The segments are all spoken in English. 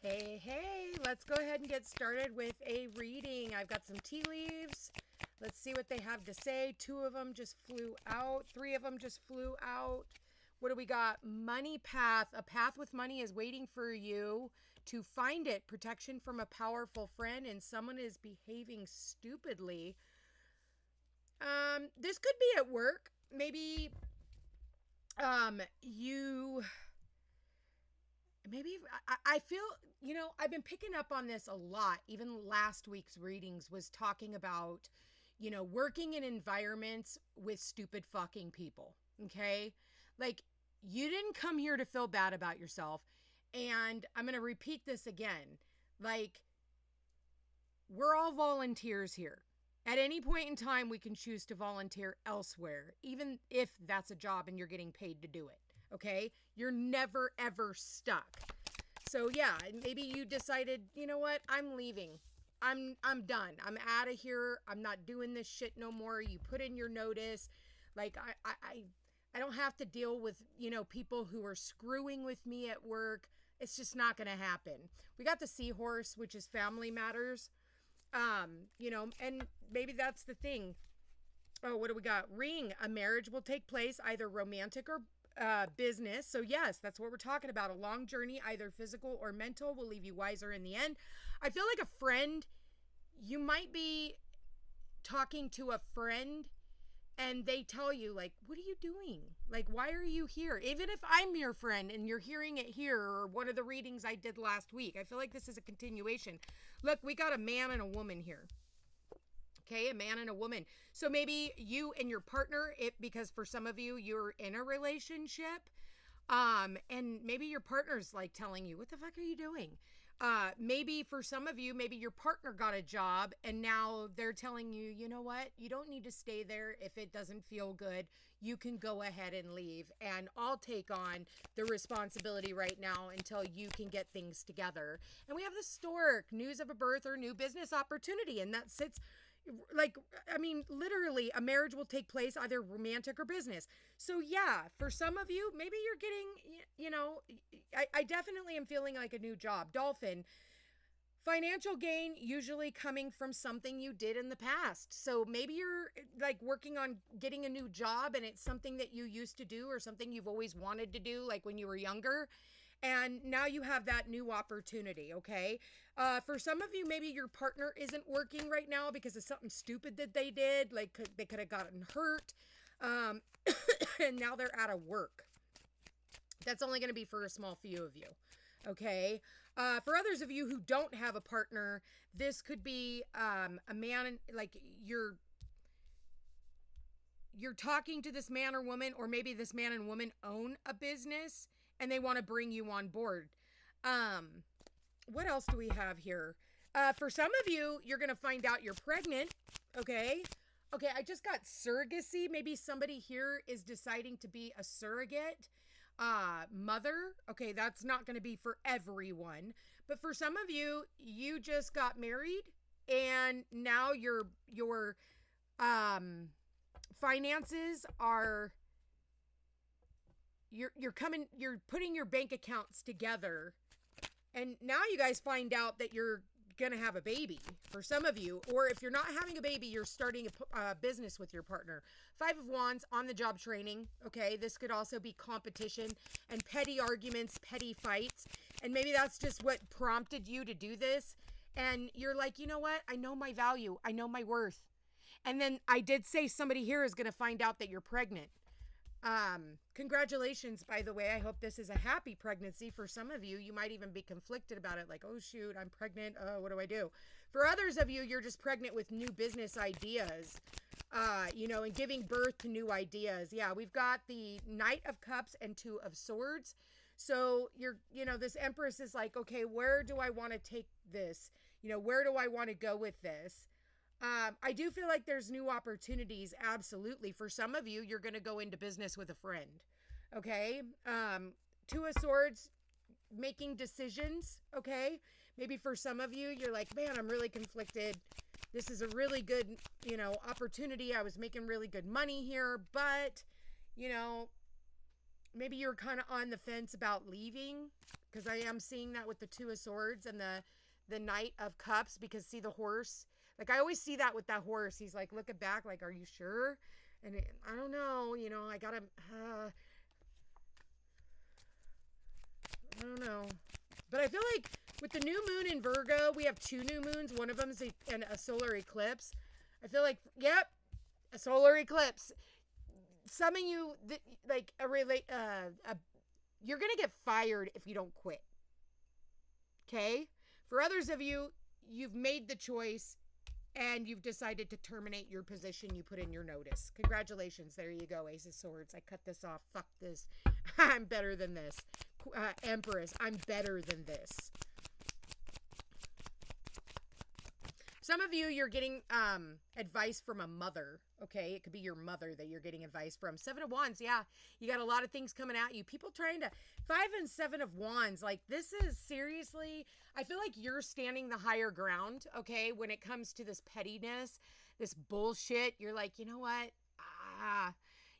Hey, let's go ahead and get started with a reading. I've got some tea leaves. Let's see what they have to say. 2 of them just flew out. 3 of them just flew out. What do we got? Money path. A path with money is waiting for you to find it. Protection from a powerful friend, and someone is behaving stupidly. This could be at work. Maybe you maybe I feel, I've been picking up on this a lot. Even last week's readings was talking about, working in environments with stupid fucking people. Okay. Like, you didn't come here to feel bad about yourself. And I'm going to repeat this again. Like, we're all volunteers here. At any point in time, we can choose to volunteer elsewhere, even if that's a job and you're getting paid to do it. Okay? You're never, ever stuck. So yeah, maybe you decided, you know what? I'm leaving. I'm done. I'm out of here. I'm not doing this shit no more. You put in your notice. Like, I don't have to deal with, people who are screwing with me at work. It's just not going to happen. We got the seahorse, which is family matters. And maybe that's the thing. Oh, what do we got? Ring. A marriage will take place, either romantic or business. So yes, that's what we're talking about. A long journey, either physical or mental, will leave you wiser in the end. I feel like a friend, you might be talking to a friend and they tell you, like, what are you doing? Like, why are you here? Even if I'm your friend and you're hearing it here, or one of the readings I did last week, I feel like this is a continuation. Look, we got a man and a woman here. Okay, a man and a woman. So maybe you and your partner, because for some of you, you're in a relationship, and maybe your partner's like telling you, what the fuck are you doing? Maybe for some of you, maybe your partner got a job and now they're telling you, you know what? You don't need to stay there if it doesn't feel good. You can go ahead and leave, and I'll take on the responsibility right now until you can get things together. And we have the stork, news of a birth or new business opportunity, and that sits like, I mean, literally, a marriage will take place, either romantic or business. So yeah, for some of you, maybe you're getting, I definitely am feeling like a new job. Dolphin. Financial gain usually coming from something you did in the past. So maybe you're like working on getting a new job and it's something that you used to do or something you've always wanted to do, like when you were younger. And now you have that new opportunity, okay? For some of you, maybe your partner isn't working right now because of something stupid that they did. Like, they could have gotten hurt. And now they're out of work. That's only going to be for a small few of you. Okay. For others of you who don't have a partner, this could be a man, like you're talking to this man or woman, or maybe this man and woman own a business and they want to bring you on board. What else do we have here? For some of you, you're going to find out you're pregnant. Okay. Okay, I just got surrogacy. Maybe somebody here is deciding to be a surrogate mother. Okay, that's not going to be for everyone. But for some of you, you just got married and now your finances are, you're putting your bank accounts together, and now you guys find out that you're gonna have a baby for some of you. Or if you're not having a baby, you're starting a business with your partner. 5 of Wands, on the job training. Okay, this could also be competition and petty arguments, petty fights, and maybe that's just what prompted you to do this. And you're like, you know what, I know my value, I know my worth. And then I did say somebody here is gonna find out that you're pregnant. Congratulations, by the way. I hope this is a happy pregnancy. For some of you, you might even be conflicted about it. Like, oh shoot, I'm pregnant. Oh, what do I do? For others of you, you're just pregnant with new business ideas, and giving birth to new ideas. Yeah, we've got the Knight of Cups and 2 of Swords. So this Empress is like, okay, where do I want to take this? Where do I want to go with this? I do feel like there's new opportunities. Absolutely. For some of you, you're going to go into business with a friend. Okay. 2 of Swords, making decisions. Okay. Maybe for some of you, you're like, man, I'm really conflicted. This is a really good, opportunity. I was making really good money here, but, maybe you're kind of on the fence about leaving. because I am seeing that with the Two of Swords and the Knight of Cups, because see the horse, like I always see that with that horse. He's like looking back like, are you sure? And I don't know, you know, I don't know. But I feel like with the new moon in Virgo, we have 2 new moons. One of them is a solar eclipse. I feel like, yep, a solar eclipse. Some of you, like, you're going to get fired if you don't quit. Okay? For others of you, you've made the choice and you've decided to terminate your position you put in your notice. Congratulations. There you go, Ace of Swords. I cut this off. Fuck this. I'm better than this. Empress, I'm better than this. Some of you, you're getting advice from a mother, okay? It could be your mother that you're getting advice from. 7 of Wands, yeah. You got a lot of things coming at you. People trying to... 5 and 7 of Wands, like, this is seriously... I feel like you're standing the higher ground, okay? When it comes to this pettiness, this bullshit, you're like, you know what?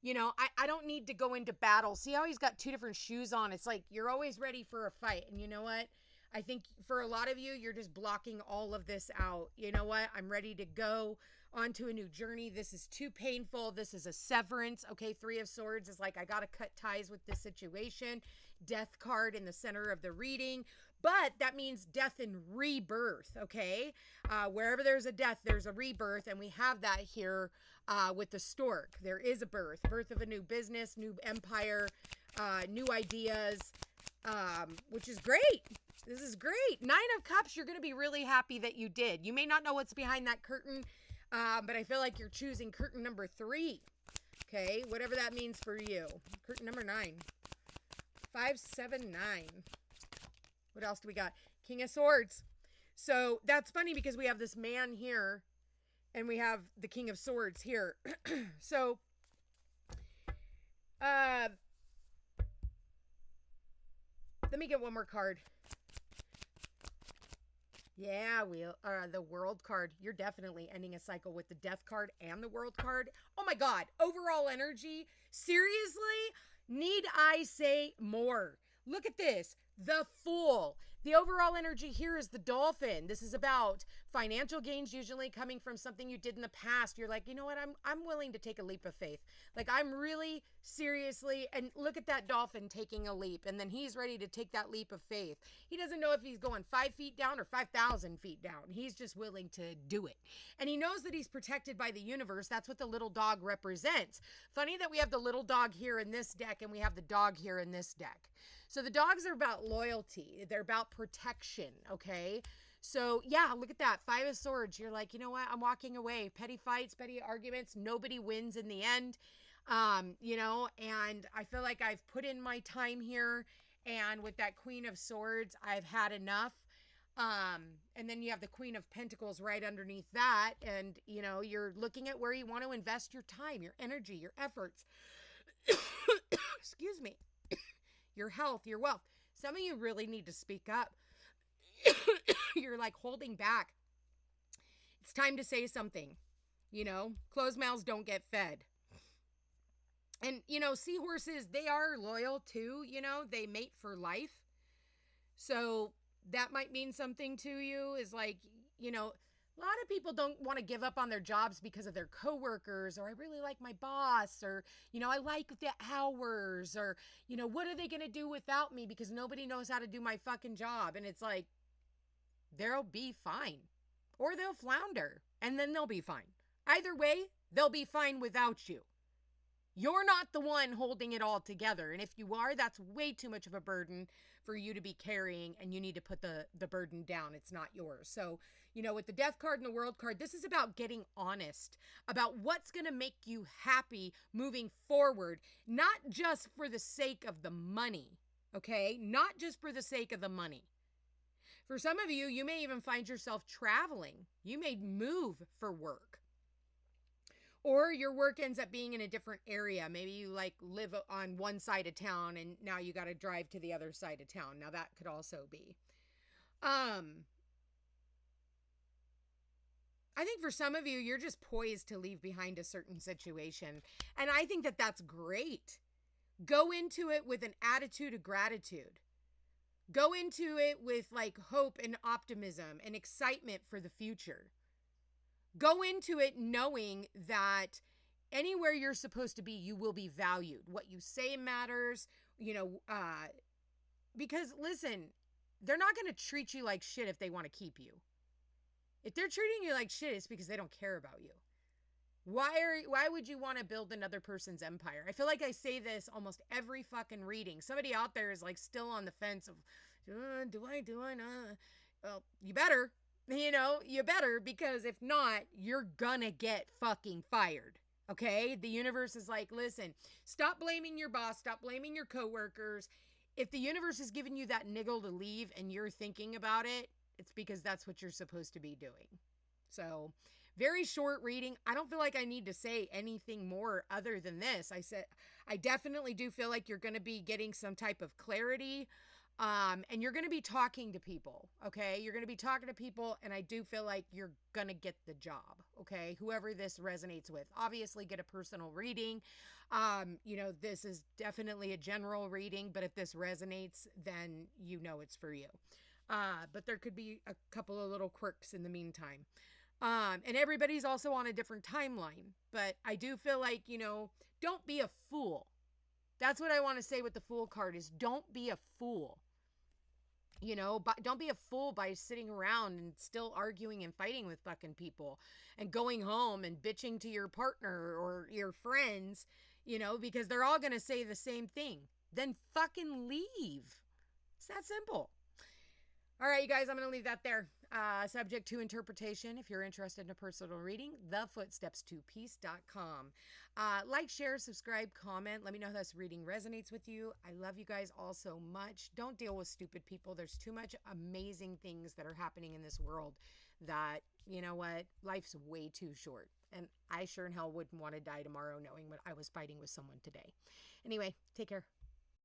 You know, I don't need to go into battle. See how he's got 2 different shoes on? It's like, you're always ready for a fight. And you know what? I think for a lot of you, you're just blocking all of this out. You know what? I'm ready to go onto a new journey. This is too painful. This is a severance. Okay, 3 of Swords is like, I got to cut ties with this situation. Death card in the center of the reading. But that means death and rebirth, okay? Wherever there's a death, there's a rebirth. And we have that here with the stork. There is a birth of a new business, new empire, new ideas, which is great. This is great. 9 of Cups, you're going to be really happy that you did. You may not know what's behind that curtain, but I feel like you're choosing curtain number 3. Okay, whatever that means for you. Curtain number 9. 5, 7, 9. What else do we got? King of Swords. So that's funny because we have this man here and we have the King of Swords here. So, let me get one more card. Yeah, the World card. You're definitely ending a cycle with the Death card and the World card. Oh my God. Overall energy. Seriously? Need I say more? Look at this. The Fool. The overall energy here is the Dolphin. This is about financial gains usually coming from something you did in the past. You're like, you know what? I'm willing to take a leap of faith. Like, I'm really seriously, and look at that dolphin taking a leap, and then he's ready to take that leap of faith. He doesn't know if he's going 5 feet down or 5,000 feet down. He's just willing to do it. And he knows that he's protected by the universe. That's what the little dog represents. Funny that we have the little dog here in this deck and we have the dog here in this deck. So the dogs are about loyalty. They're about protection, okay? So, yeah, look at that. 5 of Swords. You're like, you know what? I'm walking away. Petty fights, petty arguments. Nobody wins in the end, you know? And I feel like I've put in my time here. And with that Queen of Swords, I've had enough. And then you have the Queen of Pentacles right underneath that. And, you know, you're looking at where you want to invest your time, your energy, your efforts. Excuse me. Your health, your wealth. Some of you really need to speak up. You're like holding back. It's time to say something. You know, closed mouths don't get fed. And, you know, seahorses, they are loyal too. You know, they mate for life. So that might mean something to you is like, you know, a lot of people don't want to give up on their jobs because of their coworkers, or I really like my boss, or, you know, I like the hours, or, you know, what are they going to do without me because nobody knows how to do my fucking job? And it's like, they'll be fine, or they'll flounder and then they'll be fine. Either way, they'll be fine without you. You're not the one holding it all together. And if you are, that's way too much of a burden for you to be carrying, and you need to put the burden down. It's not yours. So, you know, with the Death card and the World card, this is about getting honest about what's going to make you happy moving forward, not just for the sake of the money, okay? Not just for the sake of the money. For some of you, you may even find yourself traveling. You may move for work. Or your work ends up being in a different area. Maybe you like live on one side of town and now you got to drive to the other side of town. Now that could also be. I think for some of you, you're just poised to leave behind a certain situation. And I think that that's great. Go into it with an attitude of gratitude. Go into it with like hope and optimism and excitement for the future. Go into it knowing that anywhere you're supposed to be, you will be valued. What you say matters, because listen, they're not going to treat you like shit if they want to keep you. If they're treating you like shit, it's because they don't care about you. Why would you want to build another person's empire? I feel like I say this almost every fucking reading. Somebody out there is like still on the fence of, do I? Well, you better, you better, because if not, you're gonna get fucking fired. Okay? The universe is like, listen, stop blaming your boss, stop blaming your coworkers. If the universe is giving you that niggle to leave and you're thinking about it, it's because that's what you're supposed to be doing. So, very short reading. I don't feel like I need to say anything more other than this. I definitely do feel like you're going to be getting some type of clarity. And you're going to be talking to people, okay? You're going to be talking to people, and I do feel like you're going to get the job, okay? Whoever this resonates with. Obviously, get a personal reading. This is definitely a general reading, but if this resonates, then it's for you. But there could be a couple of little quirks in the meantime. And everybody's also on a different timeline. But I do feel like, don't be a fool. That's what I want to say with the Fool card is don't be a fool. But don't be a fool by sitting around and still arguing and fighting with fucking people and going home and bitching to your partner or your friends, because they're all going to say the same thing. Then fucking leave. It's that simple. All right, you guys, I'm going to leave that there. Subject to interpretation. If you're interested in a personal reading, thefootsteps2peace.com. Like, share, subscribe, comment. Let me know how this reading resonates with you. I love you guys all so much. Don't deal with stupid people. There's too much amazing things that are happening in this world that, you know what, life's way too short. And I sure in hell wouldn't want to die tomorrow knowing what I was fighting with someone today. Anyway, take care.